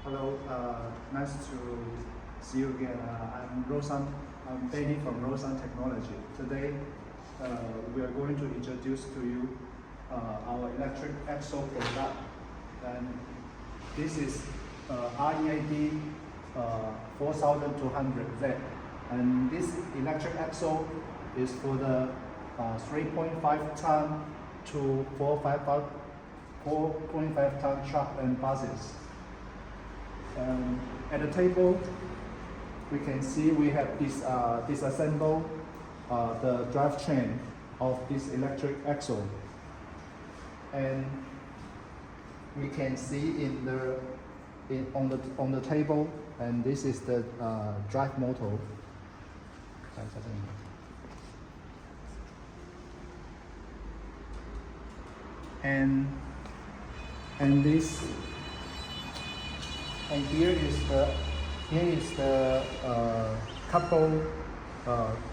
Hello, nice to see you again. I'm Rawsuns. I'm Benny from Rawsuns Technology. Today, we are going to introduce to you our electric axle product. And this is READ 4200Z. And this electric axle is for the 3.5 ton to 4.5 ton truck and buses. At the table, we can see we have disassembled the drivetrain of this electric axle, and we can see on the table, and this is the drive motor. And here is the couple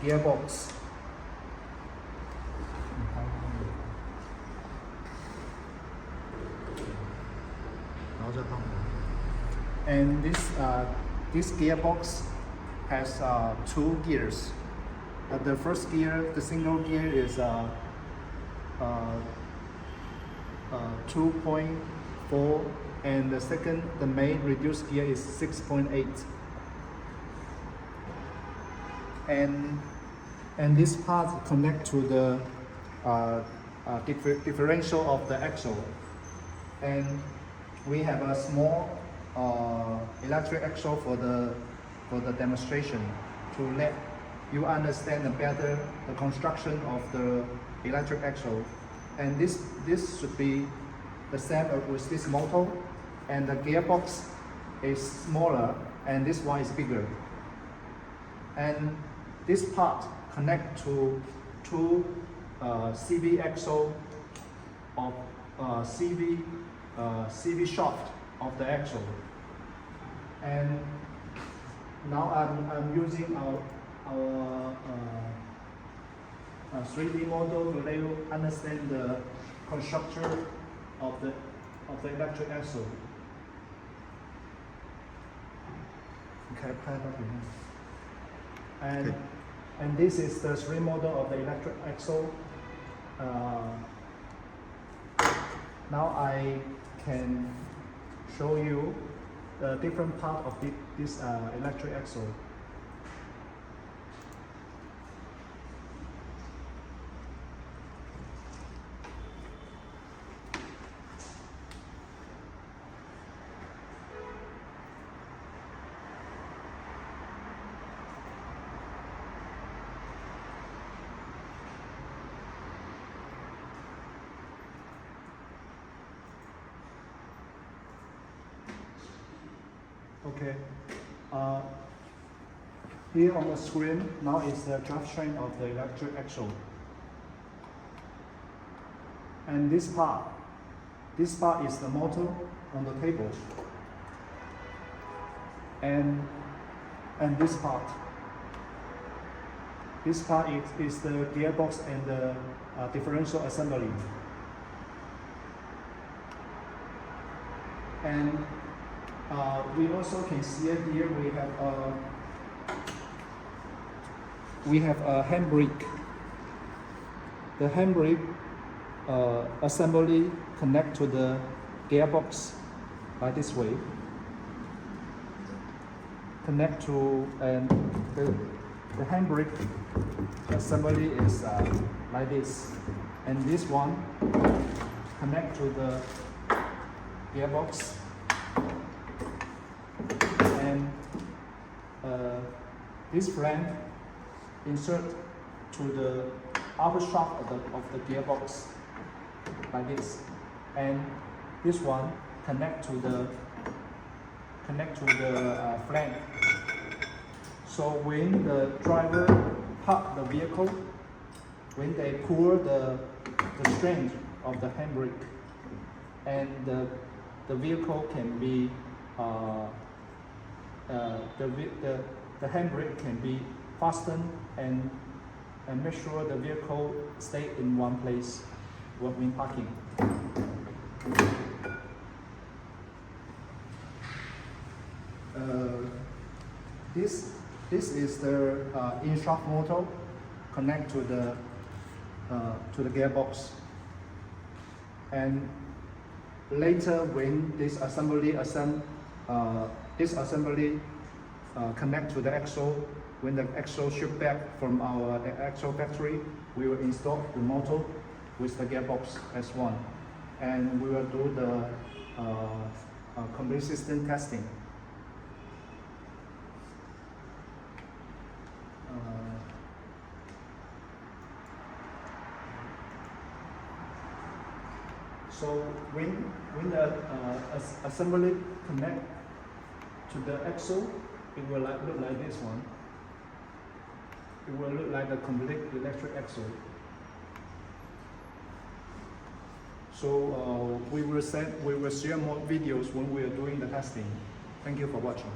gearbox. And this gearbox has two gears. The first gear, the single gear, is 2.4. And the second, the main reduced gear, is 6.8. And this part connect to the differential of the axle. And we have a small electric axle for the demonstration to let you understand better the construction of the electric axle. And this should be the same with this motor, and the gearbox is smaller and this one is bigger. And this part connect to two CV axle of CV shaft of the axle. And now I'm using our 3D model to let you understand the construction of the electric axle. Okay, and this is the 3D model of the electric axle. Now I can show you the different part of this electric axle. Okay. Here on the screen now is the drivetrain of the electric axle. And this part is the motor on the table. And this part is the gearbox and the differential assembly. And we also can see it here. We have a handbrake. The handbrake assembly connect to the gearbox by this way. Connect to, and the handbrake assembly is like this, and this one connect to the gearbox. And this flange insert to the upper shaft of the gearbox like this, and this one connect to the flange. So when the driver park the vehicle, when they pull the strength of the handbrake, and the vehicle can be the handbrake can be fastened and make sure the vehicle stay in one place when parking. This is the in-shaft motor connect to the gearbox, and later when this assembly connect to the axle, when the axle ship back from our axle factory, we will install the motor with the gearbox as one, and we will do the complete system testing. So when the assembly connect to the axle, it will look like this one. It will look like a complete electric axle. So we will share more videos when we are doing the testing. Thank you for watching.